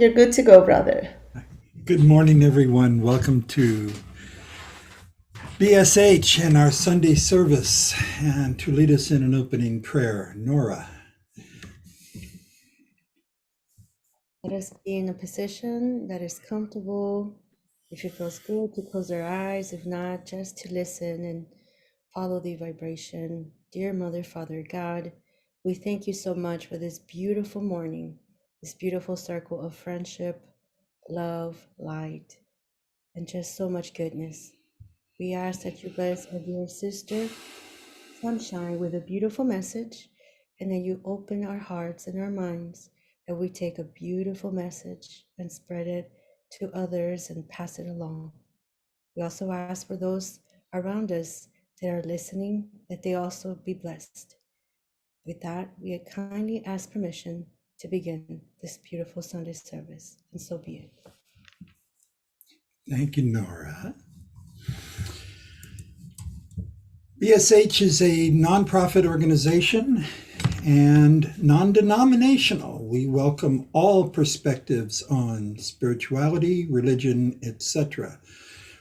You're good to go, brother. Good morning, everyone. Welcome to BSH and our Sunday service. And to lead us in an opening prayer, Nora. Let us be in a position that is comfortable. If it feels good to close our eyes, if not, just to listen and follow the vibration. Dear Mother, Father, God, we thank you so much for this beautiful morning, this beautiful circle of friendship, love, light, and just so much goodness. We ask that you bless our dear sister, Sunshine, with a beautiful message, and then you open our hearts and our minds that we take a beautiful message and spread it to others and pass it along. We also ask for those around us that are listening that they also be blessed. With that, we kindly ask permission to begin this beautiful Sunday service, and so be it. Thank you, Nora. BSH is a nonprofit organization and non-denominational. We welcome all perspectives on spirituality, religion, etc.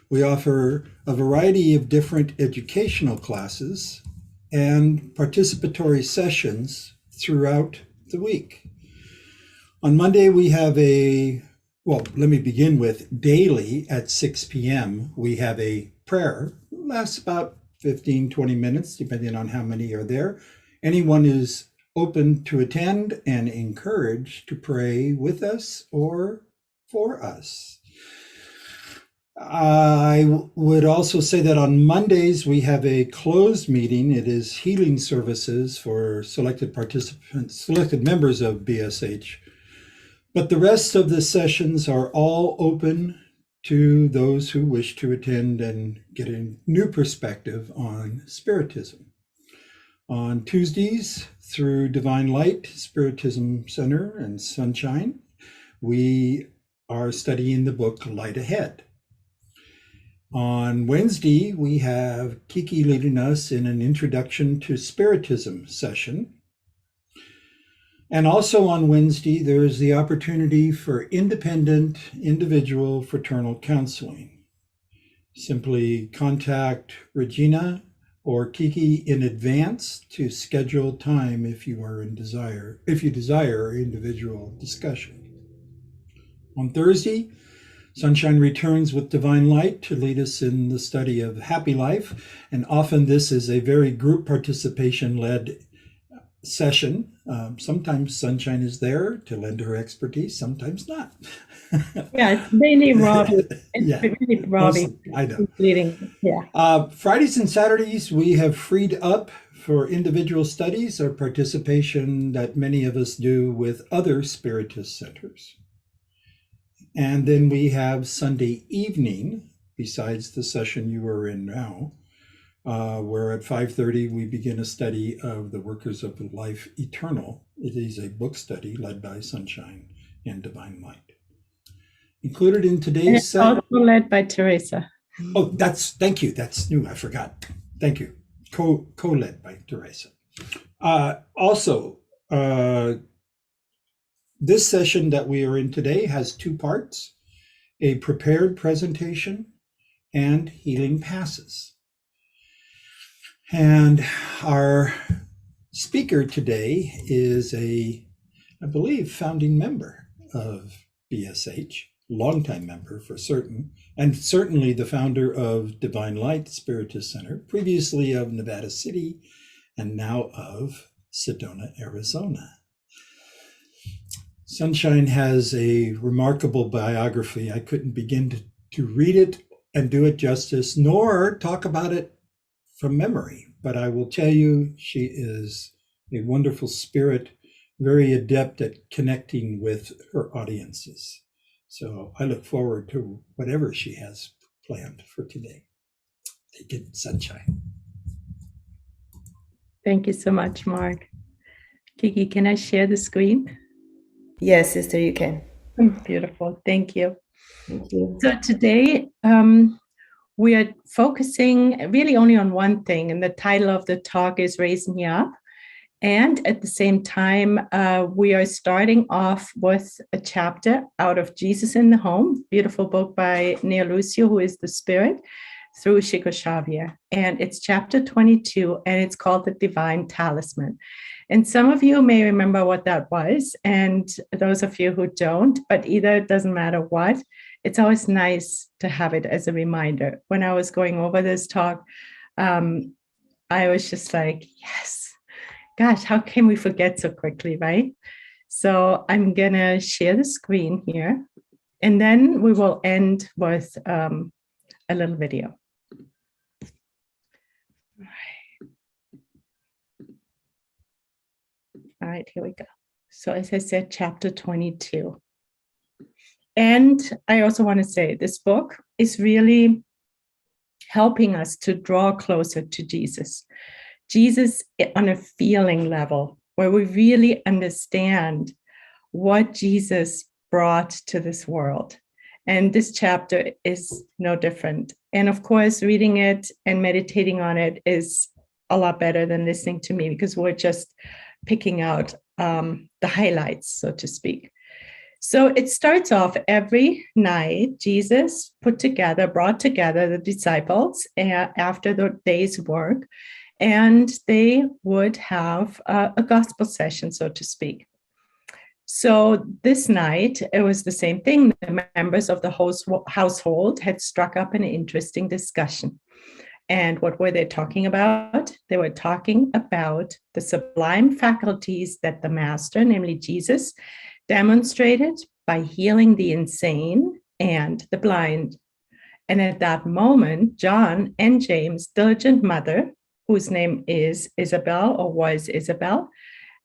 We offer a variety of different educational classes and participatory sessions throughout the week. On Monday, we have let me begin with daily at 6 p.m. We have a prayer. It lasts about 15, 20 minutes, depending on how many are there. Anyone is open to attend and encouraged to pray with us or for us. I would also say that on Mondays, we have a closed meeting. It is healing services for selected participants, selected members of BSH. But the rest of the sessions are all open to those who wish to attend and get a new perspective on Spiritism. On Tuesdays, through Divine Light, Spiritism Center, and Sunshine, we are studying the book Light Ahead. On Wednesday, we have Kiki leading us in an Introduction to Spiritism session. And also on Wednesday, there is the opportunity for independent, individual fraternal counseling. Simply contact Regina or Kiki in advance to schedule time if you desire individual discussion. On Thursday, Sunshine returns with Divine Light to lead us in the study of happy life, and often this is a very group participation-led session. Sometimes Sunshine is there to lend her expertise, sometimes not. Yeah, it's mainly Robbie. Yeah, really Robbie. I know. Leading. Yeah. Fridays and Saturdays, we have freed up for individual studies or participation that many of us do with other Spiritist centers. And then we have Sunday evening, besides the session you are in now, where at 5:30 we begin a study of the Workers of Life Eternal. It is a book study led by Sunshine and Divine Light. Included in today's session. Also led by Teresa. Oh, thank you. That's new. I forgot. Thank you. Co-led by Teresa. This session that we are in today has two parts: a prepared presentation and healing passes. And our speaker today is I believe, founding member of BSH, longtime member for certain, and certainly the founder of Divine Light Spiritist Center, previously of Nevada City, and now of Sedona, Arizona. Sunshine has a remarkable biography. I couldn't begin to read it and do it justice, nor talk about it from memory, but I will tell you she is a wonderful spirit, very adept at connecting with her audiences. So I look forward to whatever she has planned for today. Take it, Sunshine. Thank you so much, Mark. Kiki, can I share the screen? Yes, sister, you can. Beautiful. Thank you. Thank you. So today, we are focusing really only on one thing, and the title of the talk is Raise Me Up. And at the same time, we are starting off with a chapter out of Jesus in the Home, beautiful book by Neil Lucio, who is the Spirit, through Chico Xavier. And it's chapter 22, and it's called The Divine Talisman. And some of you may remember what that was, and those of you who don't, but either it doesn't matter what, it's always nice to have it as a reminder. When I was going over this talk, I was just like, yes, gosh, how can we forget so quickly, right? So I'm going to share the screen here, and then we will end with a little video. All right, here we go. So as I said, chapter 22. And I also want to say this book is really helping us to draw closer to Jesus. Jesus on a feeling level, where we really understand what Jesus brought to this world. And this chapter is no different. And of course, reading it and meditating on it is a lot better than listening to me, because we're just picking out the highlights, so to speak. So it starts off every night, Jesus brought together the disciples after the day's work, and they would have a gospel session, so to speak. So this night, it was the same thing. The members of the household had struck up an interesting discussion. And what were they talking about? They were talking about the sublime faculties that the Master, namely Jesus, demonstrated by healing the insane and the blind. And at that moment, John and James' diligent mother, whose name is Isabel or was Isabel,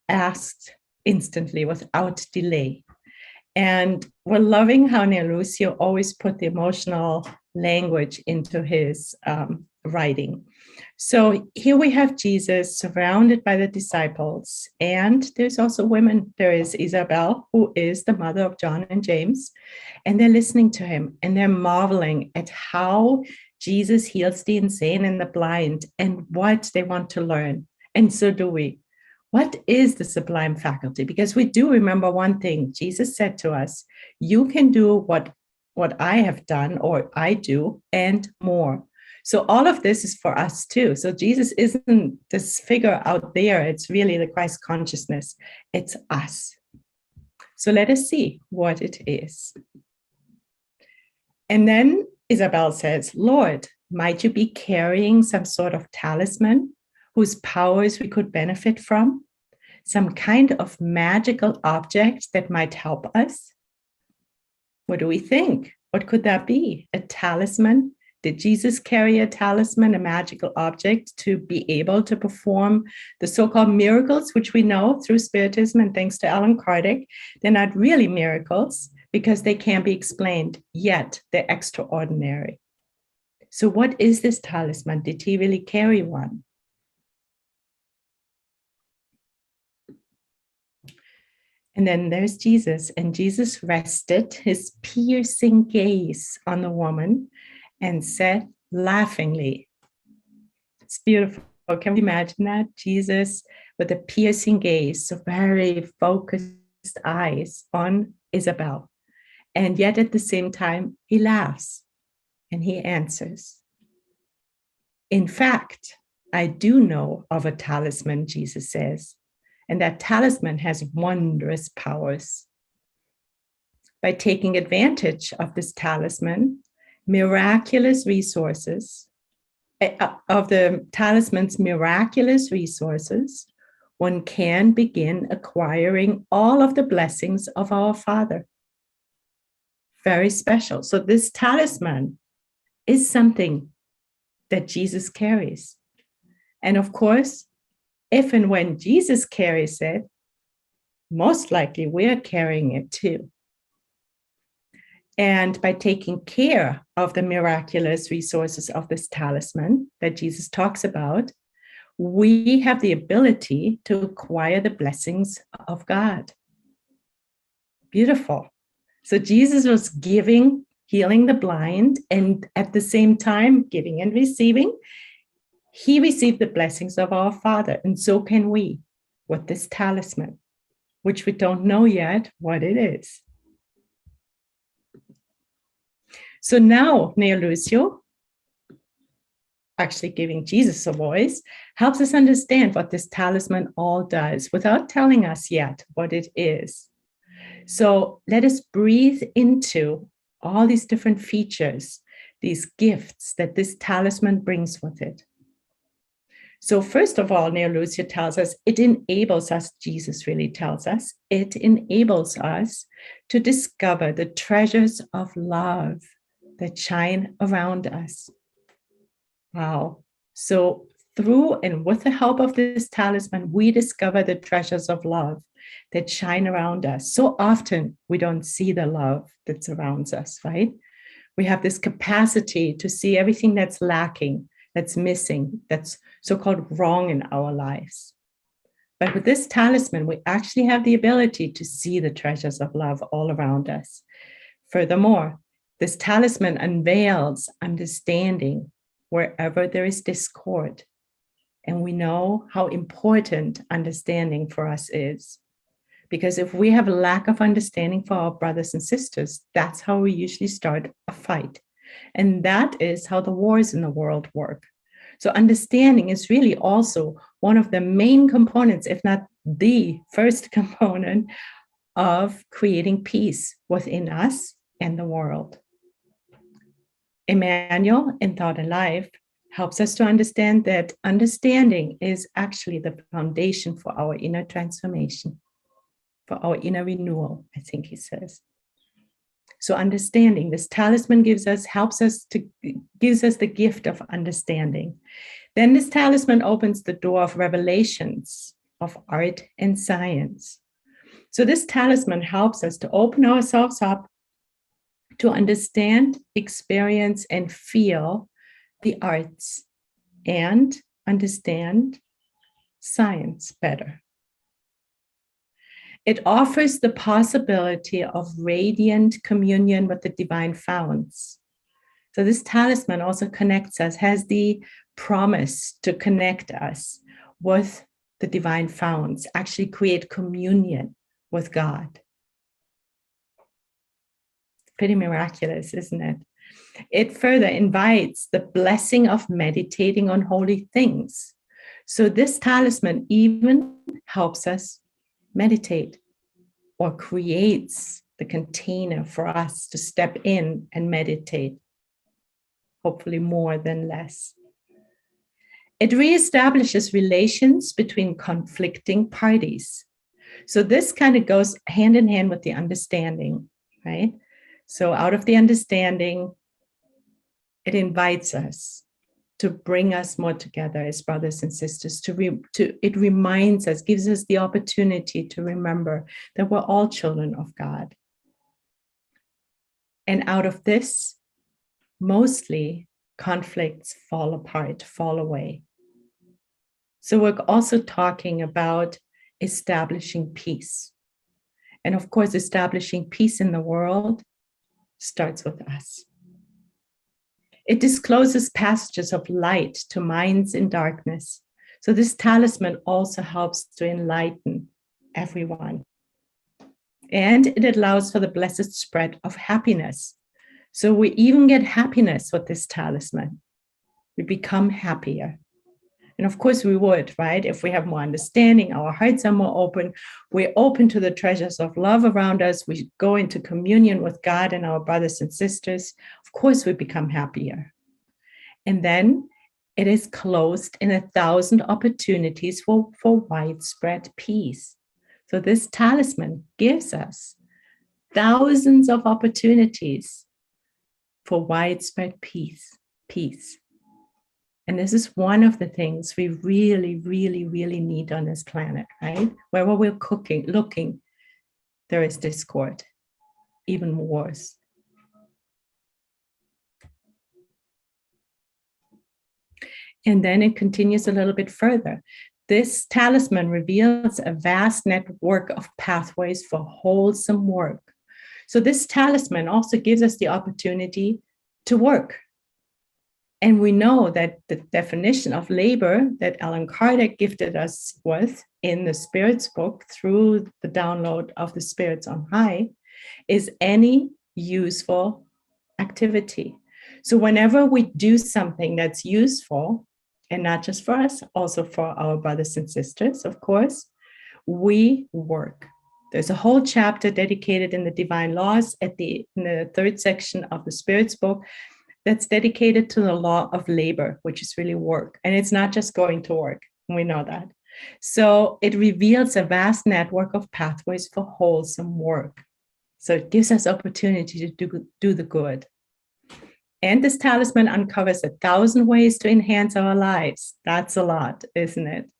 asked instantly without delay. And we're loving how Neil Lucio always put the emotional language into his writing. So here we have Jesus surrounded by the disciples, and there's also women. There is Isabel, who is the mother of John and James, and they're listening to him, and they're marveling at how Jesus heals the insane and the blind, and what they want to learn. And so do we. What is the sublime faculty? Because we do remember one thing. Jesus said to us, you can do what I have done, or I do, and more. So all of this is for us too. So Jesus isn't this figure out there. It's really the Christ consciousness. It's us. So let us see what it is. And then Isabel says, Lord, might you be carrying some sort of talisman whose powers we could benefit from? Some kind of magical object that might help us? What do we think? What could that be? A talisman? Did Jesus carry a talisman, a magical object, to be able to perform the so-called miracles, which we know through Spiritism and thanks to Allan Kardec? They're not really miracles because they can't be explained, yet they're extraordinary. So what is this talisman? Did he really carry one? And then there's Jesus, and Jesus rested his piercing gaze on the woman and said laughingly, it's beautiful. Can you imagine that? Jesus with a piercing gaze, so very focused eyes on Isabel. And yet at the same time, he laughs and he answers. In fact, I do know of a talisman, Jesus says, and that talisman has wondrous powers. By taking advantage of this talisman, miraculous resources, of the talisman's miraculous resources, one can begin acquiring all of the blessings of our Father. Very special. So this talisman is something that Jesus carries. And of course, if and when Jesus carries it, most likely we're carrying it too. And by taking care of the miraculous resources of this talisman that Jesus talks about, we have the ability to acquire the blessings of God. Beautiful. So Jesus was giving, healing the blind, and at the same time, giving and receiving. He received the blessings of our Father, and so can we. with this talisman, which we don't know yet what it is. So now, Neo Lucio, actually giving Jesus a voice, helps us understand what this talisman all does without telling us yet what it is. So let us breathe into all these different features, these gifts that this talisman brings with it. So first of all, Neo Lucio tells us it enables us, Jesus really tells us, it enables us to discover the treasures of love that shine around us. Wow. So through and with the help of this talisman, we discover the treasures of love that shine around us. So often we don't see the love that surrounds us, right? We have this capacity to see everything that's lacking, that's missing, that's so-called wrong in our lives. But with this talisman, we actually have the ability to see the treasures of love all around us. Furthermore, this talisman unveils understanding wherever there is discord. And we know how important understanding for us is. Because if we have a lack of understanding for our brothers and sisters, that's how we usually start a fight. And that is how the wars in the world work. So understanding is really also one of the main components, if not the first component, of creating peace within us and the world. Emmanuel in Thought and Life helps us to understand that understanding is actually the foundation for our inner transformation, for our inner renewal, I think he says. So understanding, this talisman gives us the gift of understanding. Then this talisman opens the door of revelations of art and science. So this talisman helps us to open ourselves up to understand, experience, and feel the arts and understand science better. It offers the possibility of radiant communion with the divine founts. So this talisman also connects us, has the promise to connect us with the divine founts, actually create communion with God. Pretty miraculous, isn't it? It further invites the blessing of meditating on holy things. So this talisman even helps us meditate or creates the container for us to step in and meditate, hopefully more than less. It reestablishes relations between conflicting parties. So this kind of goes hand in hand with the understanding, right? So out of the understanding, it invites us to bring us more together as brothers and sisters, it reminds us, gives us the opportunity to remember that we're all children of God. And out of this, mostly conflicts fall apart, fall away. So we're also talking about establishing peace. And of course, establishing peace in the world starts with us. It discloses passages of light to minds in darkness. So this talisman also helps to enlighten everyone. And it allows for the blessed spread of happiness. So we even get happiness with this talisman. We become happier. And of course we would, right? If we have more understanding, our hearts are more open, we're open to the treasures of love around us, we go into communion with God and our brothers and sisters, of course we become happier. And then it is closed in 1,000 opportunities for widespread peace. So this talisman gives us thousands of opportunities for widespread peace. And this is one of the things we really, really, really need on this planet, right? Wherever we're looking, there is discord, even wars. And then it continues a little bit further. This talisman reveals a vast network of pathways for wholesome work. So this talisman also gives us the opportunity to work. And we know that the definition of labor that Alan Kardec gifted us with in the Spirits book through the download of the Spirits on High is any useful activity. So whenever we do something that's useful, and not just for us, also for our brothers and sisters, of course, we work. There's a whole chapter dedicated in the Divine Laws in the third section of the Spirits book that's dedicated to the law of labor, which is really work. And it's not just going to work. We know that. So it reveals a vast network of pathways for wholesome work. So it gives us opportunity to do the good. And this talisman uncovers 1,000 ways to enhance our lives. That's a lot, isn't it?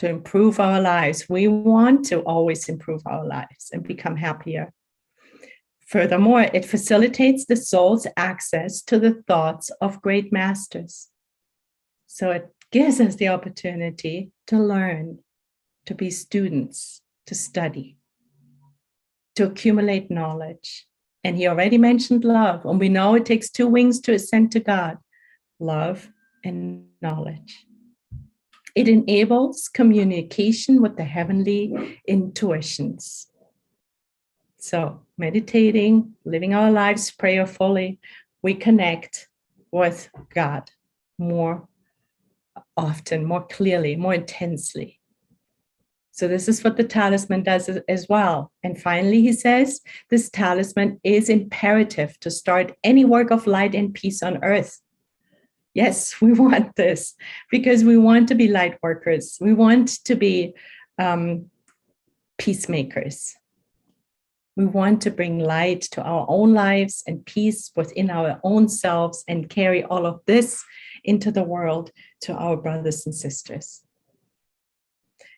To improve our lives. We want to always improve our lives and become happier. Furthermore, it facilitates the soul's access to the thoughts of great masters. So it gives us the opportunity to learn, to be students, to study, to accumulate knowledge. And he already mentioned love, and we know it takes 2 wings to ascend to God, love and knowledge. It enables communication with the heavenly intuitions. So meditating, living our lives prayerfully, we connect with God more often, more clearly, more intensely. So this is what the talisman does as well. And finally, he says, this talisman is imperative to start any work of light and peace on earth. Yes, we want this because we want to be light workers. We want to be peacemakers. We want to bring light to our own lives and peace within our own selves and carry all of this into the world to our brothers and sisters.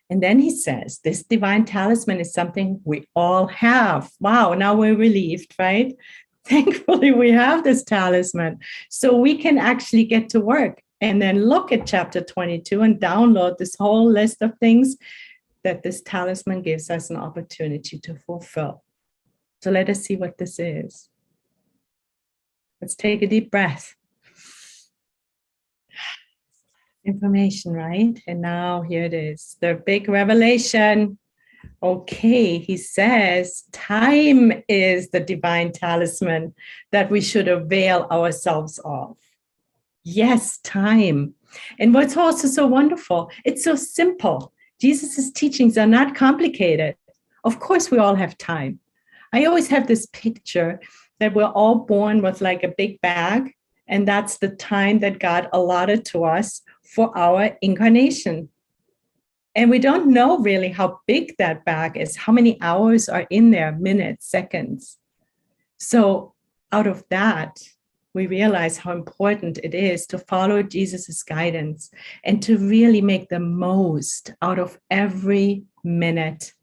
And then he says, this divine talisman is something we all have. Wow, now we're relieved, right? Thankfully, we have this talisman. So we can actually get to work and then look at chapter 22 and download this whole list of things that this talisman gives us an opportunity to fulfill. So let us see what this is. Let's take a deep breath. Information, right? And now here it is, the big revelation. Okay, he says, time is the divine talisman that we should avail ourselves of. Yes, time. And what's also so wonderful, it's so simple. Jesus' teachings are not complicated. Of course, we all have time. I always have this picture that we're all born with like a big bag, and that's the time that God allotted to us for our incarnation. And we don't know really how big that bag is, how many hours are in there, minutes, seconds. So out of that, we realize how important it is to follow Jesus's guidance and to really make the most out of every minute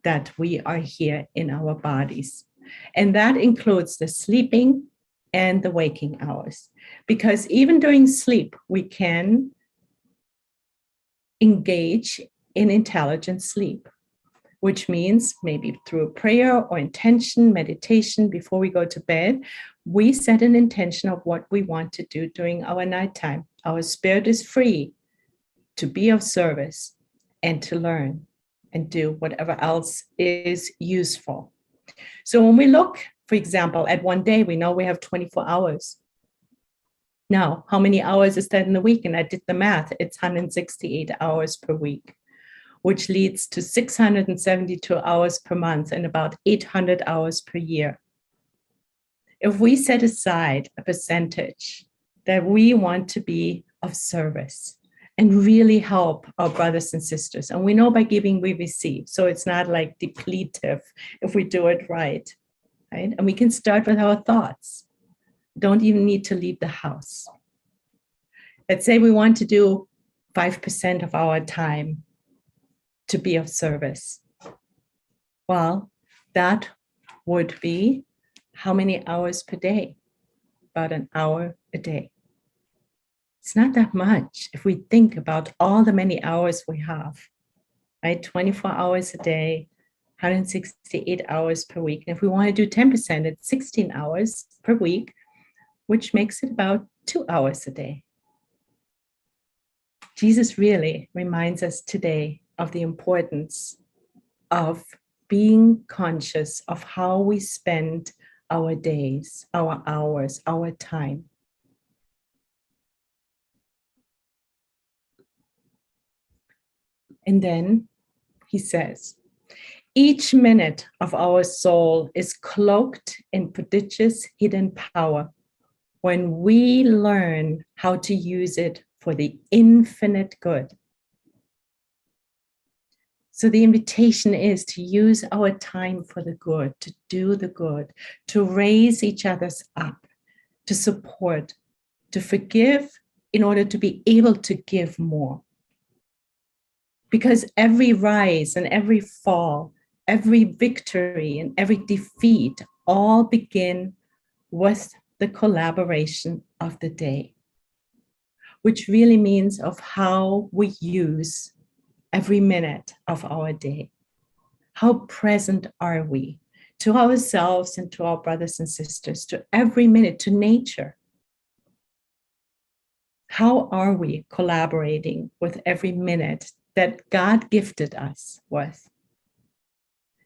that we are here in our bodies. And that includes the sleeping and the waking hours. Because even during sleep, we can engage in intelligent sleep, which means maybe through a prayer or intention, meditation before we go to bed, we set an intention of what we want to do during our nighttime. Our spirit is free to be of service and to learn and do whatever else is useful. So when we look, for example, at one day, we know we have 24 hours. Now, how many hours is that in the week? And I did the math. It's 168 hours per week, which leads to 672 hours per month and about 800 hours per year. If we set aside a percentage that we want to be of service and really help our brothers and sisters, and we know by giving we receive, so it's not like depletive if we do it right? And we can start with our thoughts. Don't even need to leave the house. Let's say we want to do 5% of our time to be of service. Well, that would be how many hours per day? About an hour a day. It's not that much if we think about all the many hours we have, right? 24 hours a day, 168 hours per week. And if we want to do 10%, it's 16 hours per week, which makes it about 2 hours a day. Jesus really reminds us today of the importance of being conscious of how we spend our days, our hours, our time. And then he says, each minute of our soul is cloaked in prodigious hidden power when we learn how to use it for the infinite good. So the invitation is to use our time for the good, to do the good, to raise each other's up, to support, to forgive in order to be able to give more. Because every rise and every fall, every victory and every defeat all begin with the collaboration of the day, which really means of how we use every minute of our day. How present are we to ourselves and to our brothers and sisters, to every minute, to nature? How are we collaborating with every minute that God gifted us with?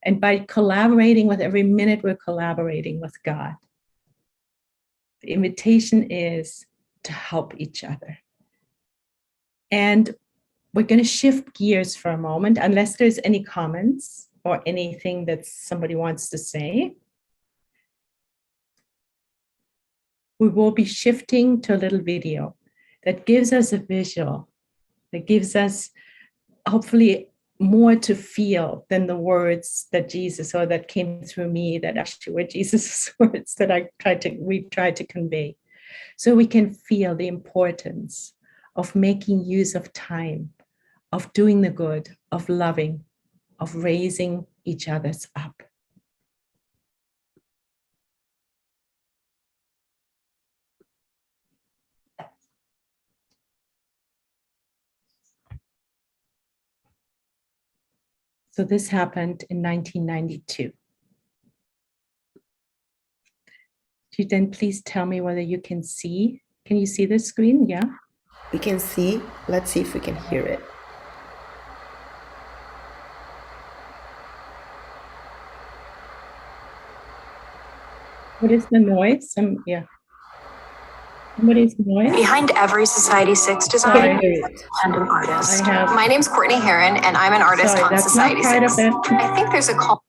And by collaborating with every minute, we're collaborating with God. The invitation is to help each other. And we're going to shift gears for a moment, unless there's any comments or anything that somebody wants to say. We will be shifting to a little video that gives us a visual, that gives us hopefully more to feel than the words that Jesus, or that came through me, that actually were Jesus' words that we tried to convey. So we can feel the importance of making use of time, of doing the good, of loving, of raising each other's up. So this happened in 1992. Could you then please tell me whether you can see? Can you see the screen? Yeah? We can see. Let's see if we can hear it. What is the noise? Yeah. Somebody's noise? Behind every Society 6 design and an artist. My name's Courtney Heron, and I'm an artist on that's Society not part 6. of it. I think there's a call.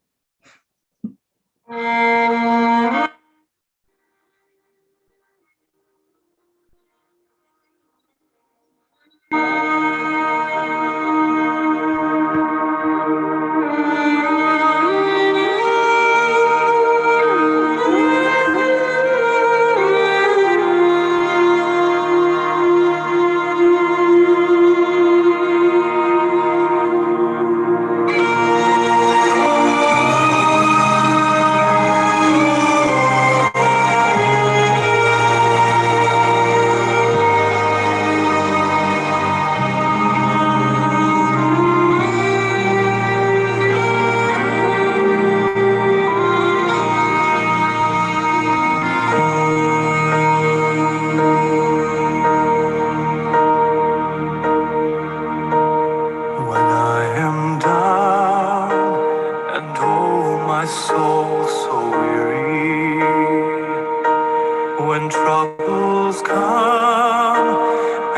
When I am down and oh my soul so weary, when troubles come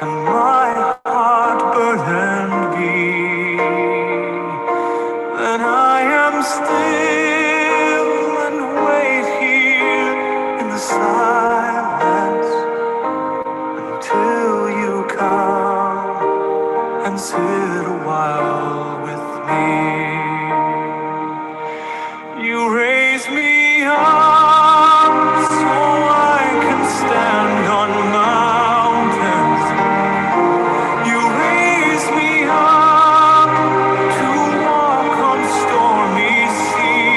and my heart burdened be, then I am still and wait here in the silence until you come and sit a while with me. You raise me up so I can stand on mountains. You raise me up to walk on stormy seas.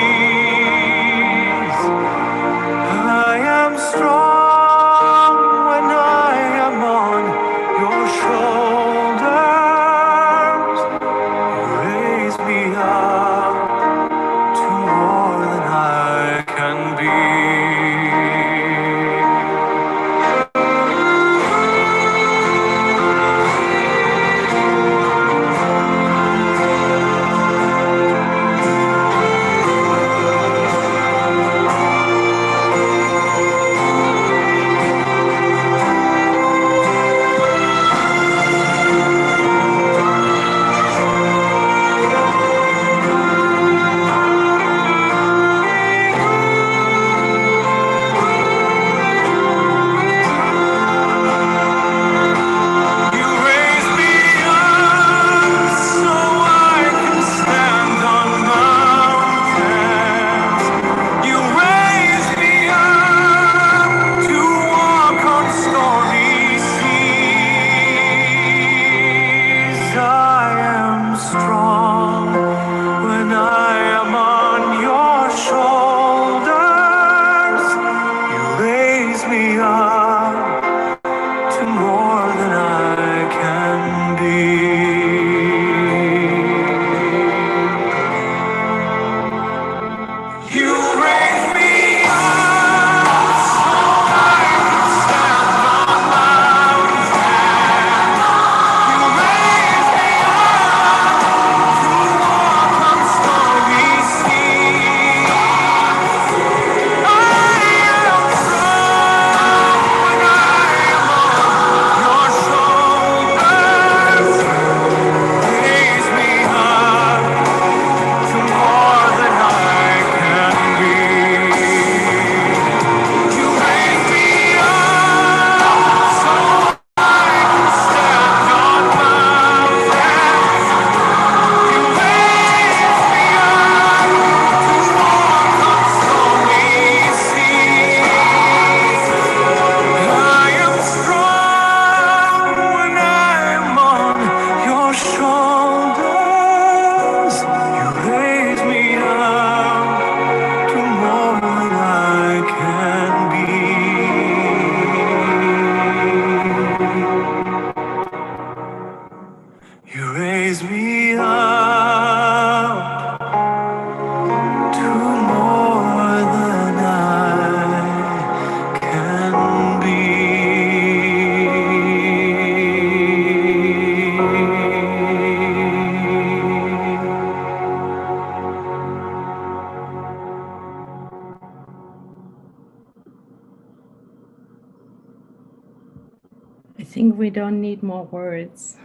we don't need more words.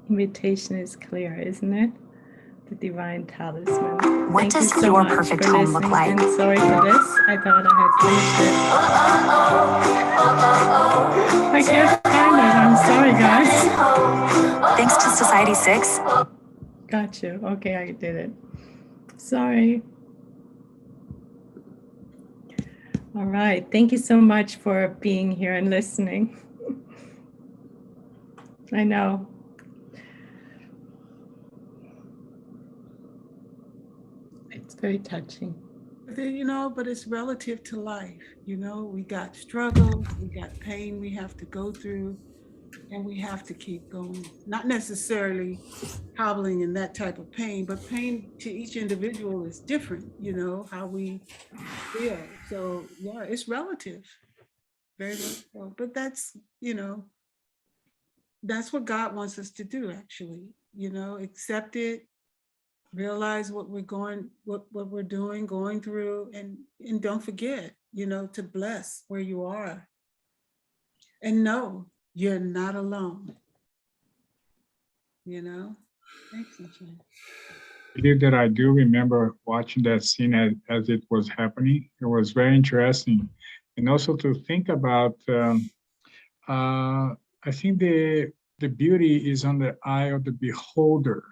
Invitation is clear, isn't it? The divine talisman. What does your perfect home look like? And sorry for this. I thought I had finished it. I can't find it. I'm sorry, guys. Thanks to Society 6. Got you. Okay, I did it. Sorry. All right. Thank you so much for being here and listening. I know. It's very touching. But it's relative to life. We got struggles, we got pain we have to go through, and we have to keep going. Not necessarily hobbling in that type of pain, but pain to each individual is different, how we feel. So yeah, it's relative. Very much so. But that's what God wants us to do, actually. Accept it, realize what we're going through, and don't forget, to bless where you are. And know you're not alone. Thanks, Sunshine. I believe that I do remember watching that scene as it was happening. It was very interesting. And also to think about, I think the beauty is on the eye of the beholder.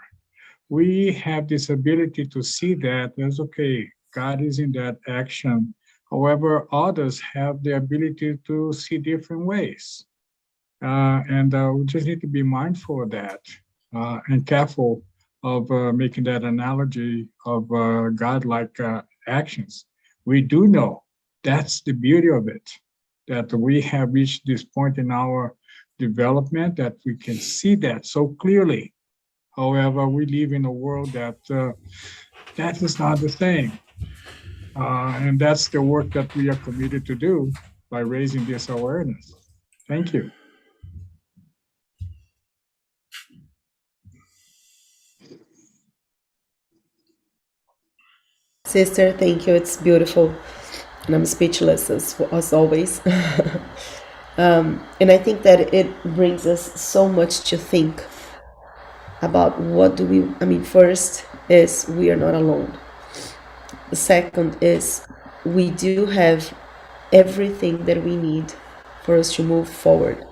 We have this ability to see that as, okay, God is in that action. However, others have the ability to see different ways. And we just need to be mindful of that and careful of making that analogy of God-like actions. We do know that's the beauty of it, that we have reached this point in our development that we can see that so clearly. However, we live in a world that that is not the same. And that's the work that we are committed to do by raising this awareness. Thank you. Sister, thank you. It's beautiful. And I'm speechless as always. And I think that it brings us so much to think about first is we are not alone. The second is we do have everything that we need for us to move forward,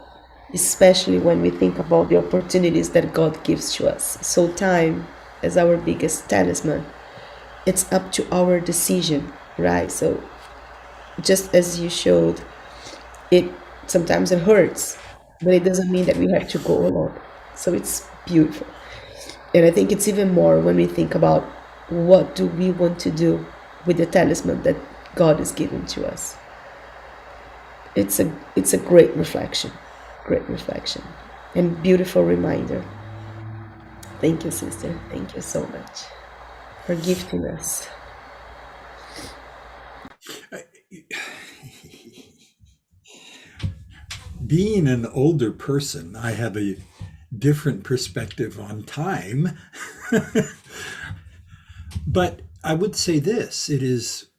especially when we think about the opportunities that God gives to us. So time is our biggest talisman. It's up to our decision, right? So just as you showed, sometimes it hurts, but it doesn't mean that we have to go alone. So it's beautiful. And I think it's even more when we think about what do we want to do with the talisman that God is giving to us. It's a great reflection, and beautiful reminder. Thank you, sister. Thank you so much for gifting us. Being an older person, I have a different perspective on time. But I would say this, it is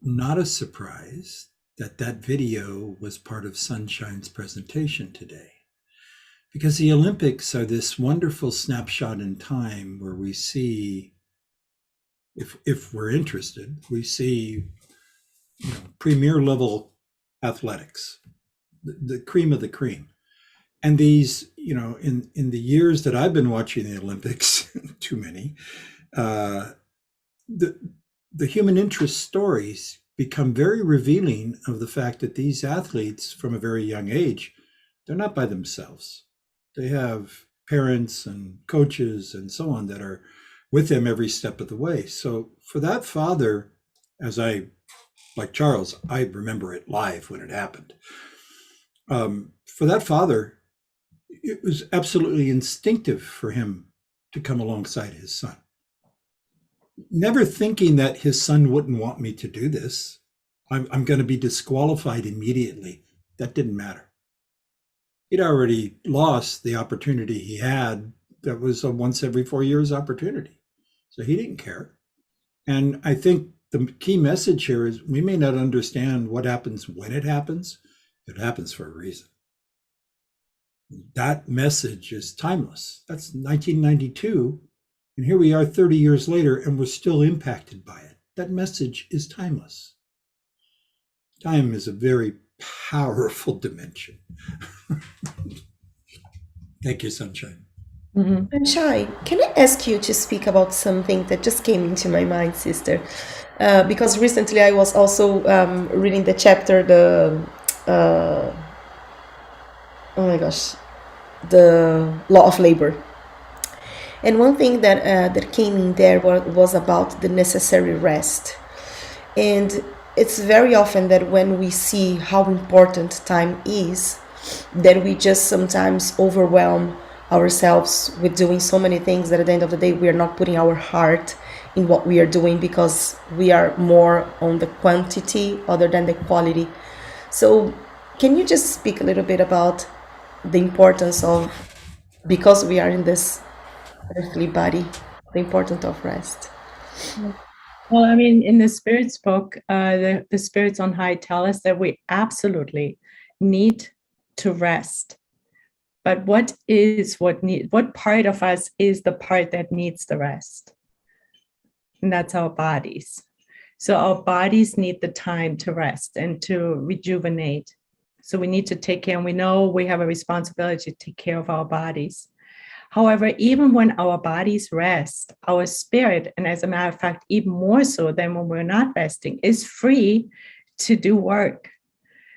not a surprise that that video was part of Sunshine's presentation today. Because the Olympics are this wonderful snapshot in time where we see, if we're interested, we see premier level athletics, the cream of the cream. And these, in the years that I've been watching the Olympics, too many, the human interest stories become very revealing of the fact that these athletes from a very young age, they're not by themselves. They have parents and coaches and so on that are with them every step of the way. So for that father, like Charles, I remember it live when it happened. For that father, it was absolutely instinctive for him to come alongside his son. Never thinking that his son wouldn't want me to do this. I'm going to be disqualified immediately. That didn't matter. He'd already lost the opportunity he had. That was a once every 4 years opportunity. So he didn't care. And I think the key message here is we may not understand what happens when it happens. It happens for a reason. That message is timeless. That's 1992. And here we are 30 years later, and we're still impacted by it. That message is timeless. Time is a very powerful dimension. Thank you, Sunshine. Sunshine, can I ask you to speak about something that just came into my mind, sister? Because recently I was also reading the chapter, oh my gosh, the law of labor. And one thing that came in there was about the necessary rest. And it's very often that when we see how important time is, that we just sometimes overwhelm ourselves with doing so many things that at the end of the day we are not putting our heart in what we are doing because we are more on the quantity other than the quality. So can you just speak a little bit about the importance of, because we are in this earthly body, the importance of rest? Well, I mean, in the Spirit's book, the Spirits on High tell us that we absolutely need to rest. But what part of us is the part that needs the rest? And that's our bodies. So our bodies need the time to rest and to rejuvenate. So we need to take care, and we know we have a responsibility to take care of our bodies. However, even when our bodies rest, our spirit, and as a matter of fact, even more so than when we're not resting, is free to do work.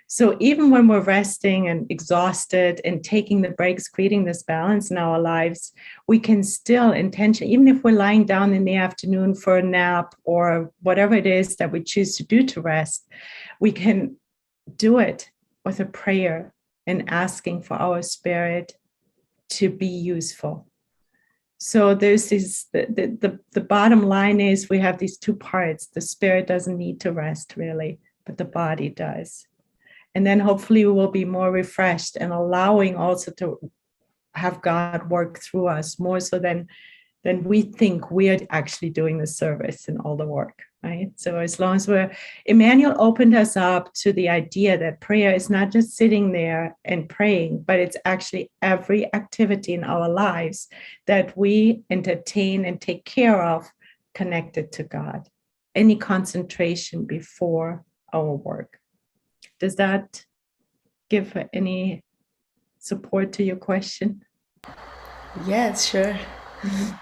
So even when we're resting and exhausted and taking the breaks, creating this balance in our lives, we can still intentionally, even if we're lying down in the afternoon for a nap or whatever it is that we choose to do to rest, we can do it with a prayer and asking for our spirit to be useful. So there's this, the bottom line is we have these two parts. The spirit doesn't need to rest really, but the body does. And then hopefully we will be more refreshed and allowing also to have God work through us more so than we think we are actually doing the service and all the work, right? So as long as Emmanuel opened us up to the idea that prayer is not just sitting there and praying, but it's actually every activity in our lives that we entertain and take care of connected to God. Any concentration before our work. Does that give any support to your question? Yes, sure.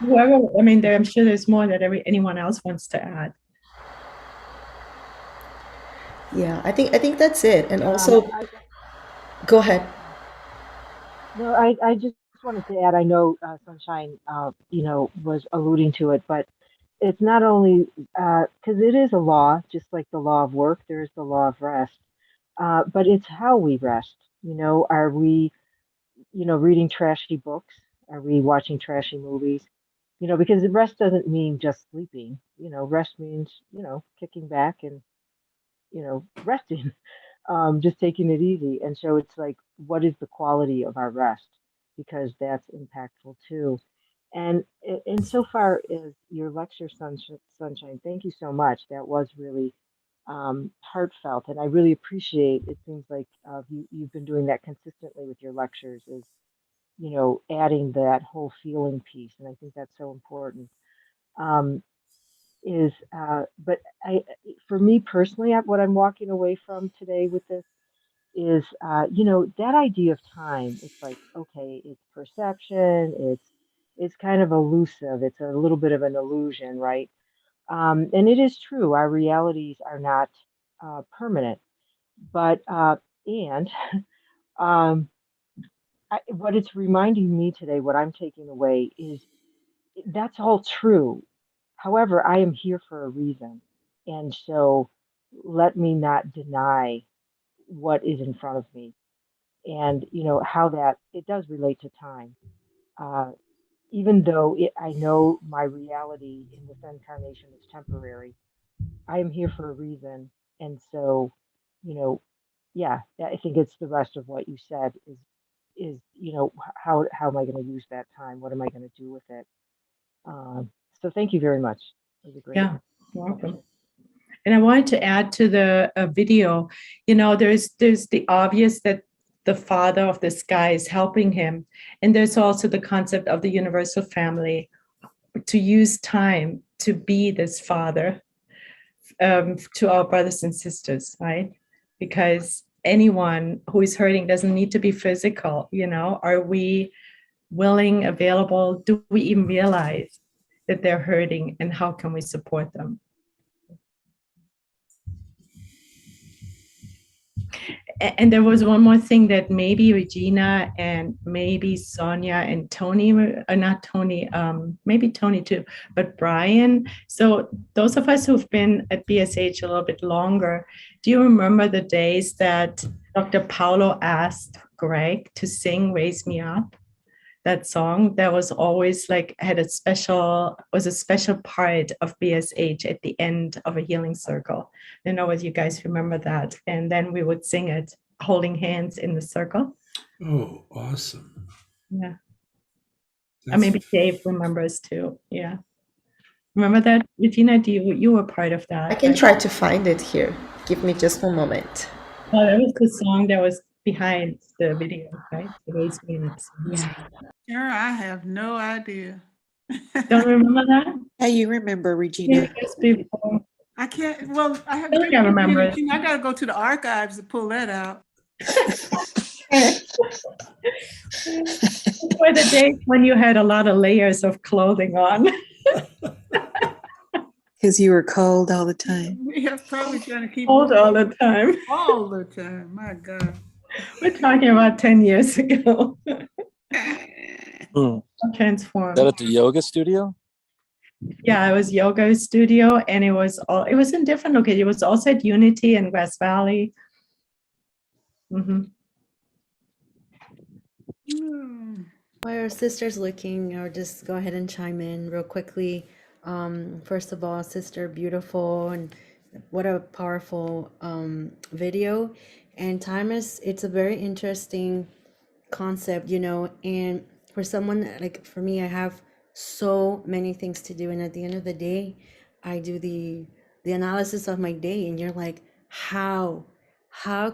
Whoever, I mean, I'm sure there's more that anyone else wants to add. Yeah, I think that's it. And also, go ahead. No, I just wanted to add, I know Sunshine, was alluding to it, but it's not only, because it is a law, just like the law of work, there is the law of rest, but it's how we rest. Are we, reading trashy books? Are we watching trashy movies? Because rest doesn't mean just sleeping. Rest means, kicking back and, resting. Just taking it easy. And so it's like, what is the quality of our rest? Because that's impactful too. And so far as your lecture, Sunshine, thank you so much. That was really heartfelt, and I really appreciate. It seems like you've been doing that consistently with your lectures. Is adding that whole feeling piece, and I think that's so important. Um, but for me personally, what I'm walking away from today with this is that idea of time. It's like, okay, it's perception, it's kind of elusive, it's a little bit of an illusion, right? And it is true, our realities are not permanent, but and um, what it's reminding me today, what I'm taking away is that's all true. However, I am here for a reason, and so let me not deny what is in front of me, and how that it does relate to time. Uh, Even though I know my reality in this incarnation is temporary, I am here for a reason, and so, you know, yeah, I think it's the rest of what you said is how am I going to use that time? What am I going to do with it? So thank you very much. It was a great Welcome. lecture. And I wanted to add to the video, there's the obvious that the father of the sky is helping him. And there's also the concept of the universal family, to use time to be this father to our brothers and sisters, right? Because anyone who is hurting doesn't need to be physical, you know? Are we willing, available? Do we even realize that they're hurting, and how can we support them? And there was one more thing that maybe Regina and maybe Sonia and Tony, not Tony, maybe Tony too, but Brian. So those of us who've been at BSH a little bit longer, do you remember the days that Dr. Paulo asked Greg to sing Raise Me Up? That song that was always like was a special part of BSH at the end of a healing circle. I don't know if you guys remember that. And then we would sing it holding hands in the circle. Oh, awesome. Yeah. That's Maybe Dave remembers too. Yeah. Remember that, Regina? You were part of that? I can try to find it here. Give me just one moment. Oh, that was the song that was behind the video, right? The Raise Me Up. Yeah. Sure, I have no idea. Don't remember that? Yeah, you remember, Regina. Yeah, just before. I can't. Well, I have. I think I remember it. I got to go to the archives to pull that out. Were the days when you had a lot of layers of clothing on. Because you were cold all the time. Yeah, probably trying to keep Cold all the time. all the time. My God. We're talking about 10 years ago. Mm. Transformed. Is that at the yoga studio? Yeah, it was yoga studio, and it was in different locations. It was also at Unity in Grass Valley. Mm-hmm. While our sister's looking, I'll just go ahead and chime in real quickly. First of all, sister, beautiful, and what a powerful video. And it's a very interesting concept, you know, and for someone like for me, I have so many things to do, and at the end of the day, I do the analysis of my day, and you're like, how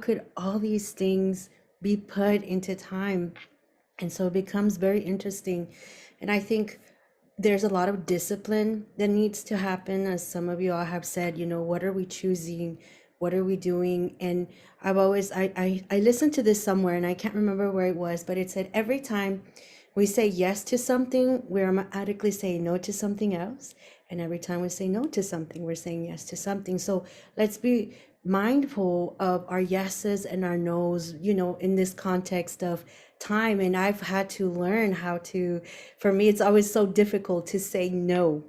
could all these things be put into time? And so it becomes very interesting. And I think there's a lot of discipline that needs to happen, as some of you all have said, you know, what are we choosing? What are we doing? And I've always, I listened to this somewhere, and I can't remember where it was, but it said every time we say yes to something, we're automatically saying no to something else. And every time we say no to something, we're saying yes to something. So let's be mindful of our yeses and our nos, you know, in this context of time. And I've had to learn how to, for me, it's always so difficult to say no.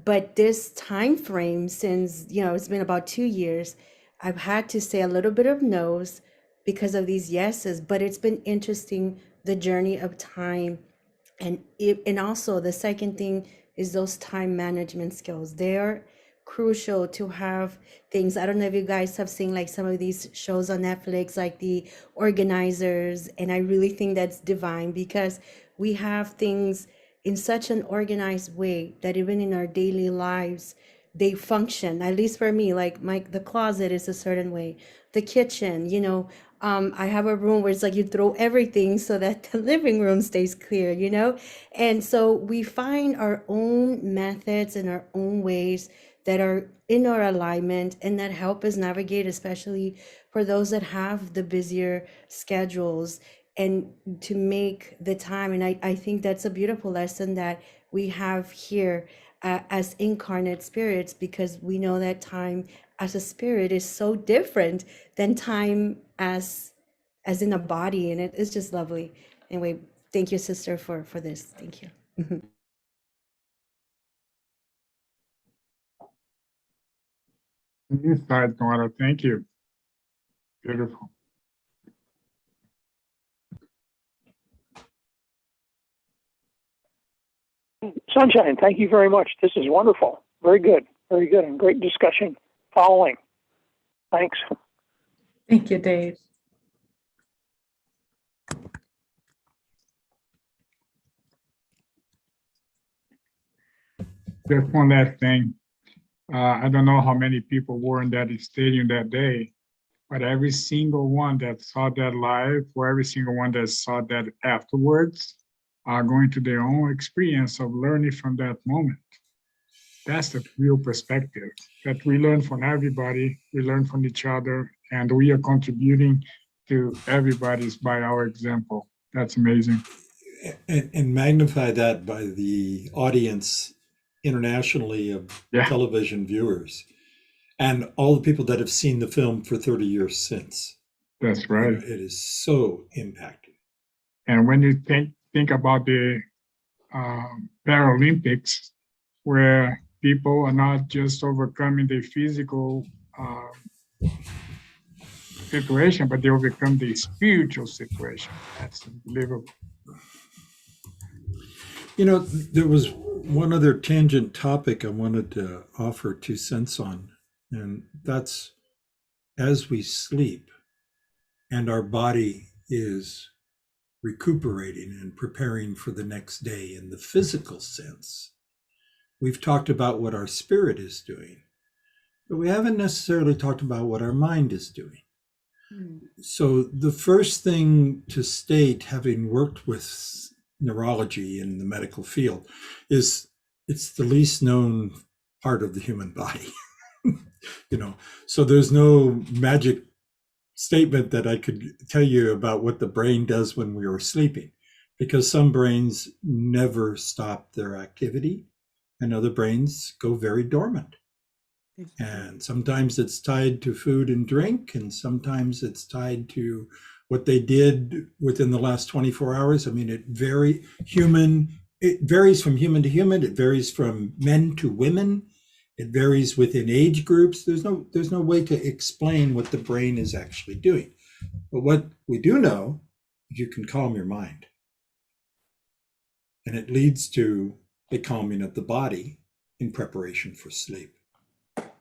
But this time frame, since, you know, it's been about 2 years, I've had to say a little bit of no's because of these yeses. But it's been interesting, the journey of time. And also the second thing is those time management skills. They're crucial to have things. I don't know if you guys have seen like some of these shows on Netflix, like The Organizers. And I really think that's divine, because we have things in such an organized way that even in our daily lives, they function. At least for me, like the closet is a certain way, the kitchen, you know, I have a room where it's like you throw everything so that the living room stays clear, you know? And so we find our own methods and our own ways that are in our alignment and that help us navigate, especially for those that have the busier schedules, and to make the time. And I think that's a beautiful lesson that we have here as incarnate spirits, because we know that time as a spirit is so different than time as in a body, and it's just lovely. Anyway, thank you, sister, for this. Thank you. Inside, Nora, thank you. Beautiful. Sunshine, thank you very much. This is wonderful. Very good, and great discussion following. Thanks. Thank you, Dave. Just one last thing. I don't know how many people were in that stadium that day, but every single one that saw that live, or every single one that saw that afterwards, are going to their own experience of learning from that moment. That's the real perspective, that we learn from everybody, we learn from each other, and we are contributing to everybody's by our example. That's amazing. And magnify that by the audience internationally of television viewers and all the people that have seen the film for 30 years since. That's right. It is so impacting. And when you think about the Paralympics, where people are not just overcoming the physical situation, but they overcome the spiritual situation. That's unbelievable. You know, there was one other tangent topic I wanted to offer 2 cents on, and that's as we sleep and our body is recuperating and preparing for the next day in the physical sense. We've talked about what our spirit is doing, but we haven't necessarily talked about what our mind is doing. So the first thing to state, having worked with neurology in the medical field, is it's the least known part of the human body. So there's no magic statement that I could tell you about what the brain does when we are sleeping, because some brains never stop their activity and other brains go very dormant. And sometimes it's tied to food and drink, and sometimes it's tied to what they did within the last 24 hours. I mean, it varies from human to human. It varies from men to women. It varies within age groups. There's no way to explain what the brain is actually doing. But what we do know is you can calm your mind. And it leads to a calming of the body in preparation for sleep.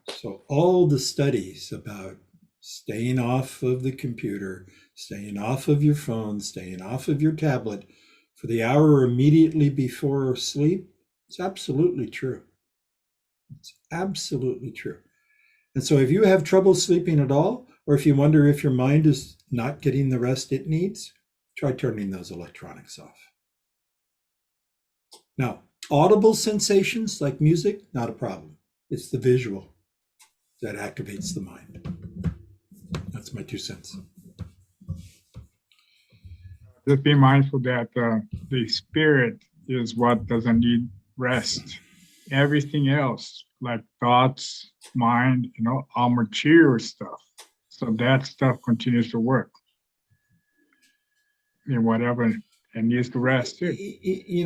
So all the studies about staying off of the computer, staying off of your phone, staying off of your tablet for the hour immediately before sleep, it's absolutely true. It's absolutely true. And so if you have trouble sleeping at all, or if you wonder if your mind is not getting the rest it needs, try turning those electronics off. Now, audible sensations like music, not a problem. It's the visual that activates the mind. That's my 2 cents. Just be mindful that the spirit is what doesn't need rest. Everything else, like thoughts, mind, all material stuff. So that stuff continues to work. Whatever it needs to rest too.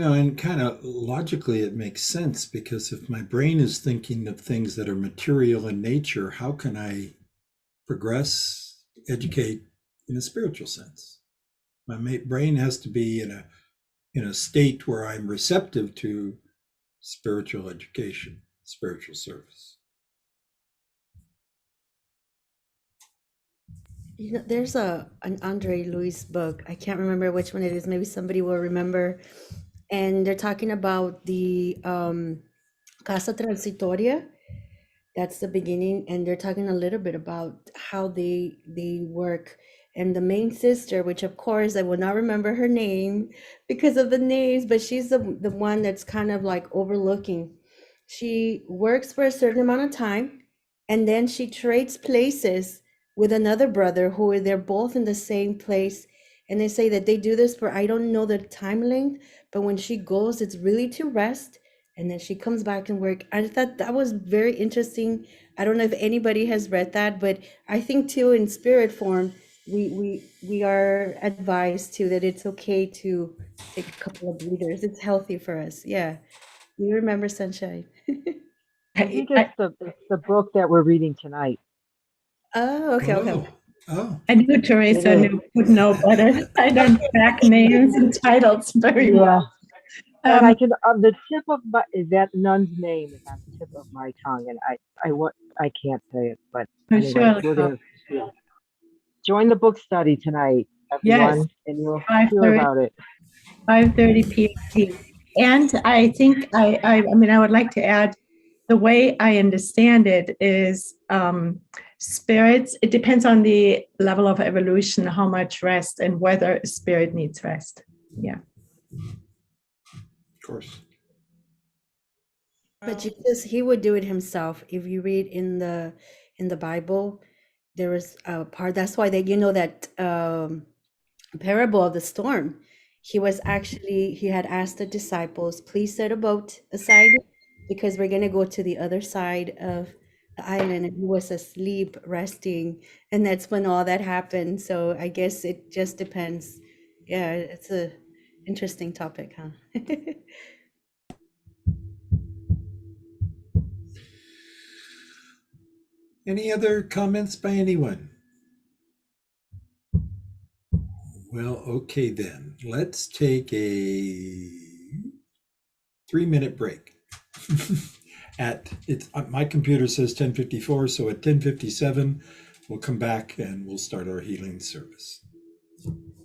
And kind of logically it makes sense, because if my brain is thinking of things that are material in nature, how can I progress, educate in a spiritual sense? My brain has to be in a state where I'm receptive to spiritual education, spiritual service. There's an Andre Luis book. I can't remember which one it is. Maybe somebody will remember. And they're talking about the Casa Transitoria. That's the beginning. And they're talking a little bit about how they work. And the main sister, which of course I will not remember her name because of the names, but she's the one that's kind of like overlooking. She works for a certain amount of time, and then she trades places with another brother who they're both in the same place. And they say that they do this for, I don't know the time length, but when she goes, it's really to rest. And then she comes back and work. I thought that was very interesting. I don't know if anybody has read that, but I think too in spirit form, we are advised to that it's okay to take a couple of breathers. It's healthy for us. Yeah. You remember Sunshine? I think it's the book that we're reading tonight. Oh, okay. Oh. I knew Teresa would know better. I don't track names and titles very well. And I can the tip of that nun's name is on the tip of my tongue, and I can't say it, but anyway, we're gonna join the book study tonight, everyone, yes, and you'll hear about it. 5:30 p.m. And I think I would like to add, the way I understand it is spirits, it depends on the level of evolution, how much rest and whether a spirit needs rest. Yeah. Of course. But Jesus, he would do it himself. If you read in the Bible, there was a part. That's why that parable of the storm. He had asked the disciples, please set a boat aside because we're gonna go to the other side of the island. And he was asleep, resting, and that's when all that happened. So I guess it just depends. Yeah, it's a interesting topic, huh? Any other comments by anyone? Well, okay then. Let's take a 3-minute break. My computer says 10:54, so at 10:57 we'll come back and we'll start our healing service.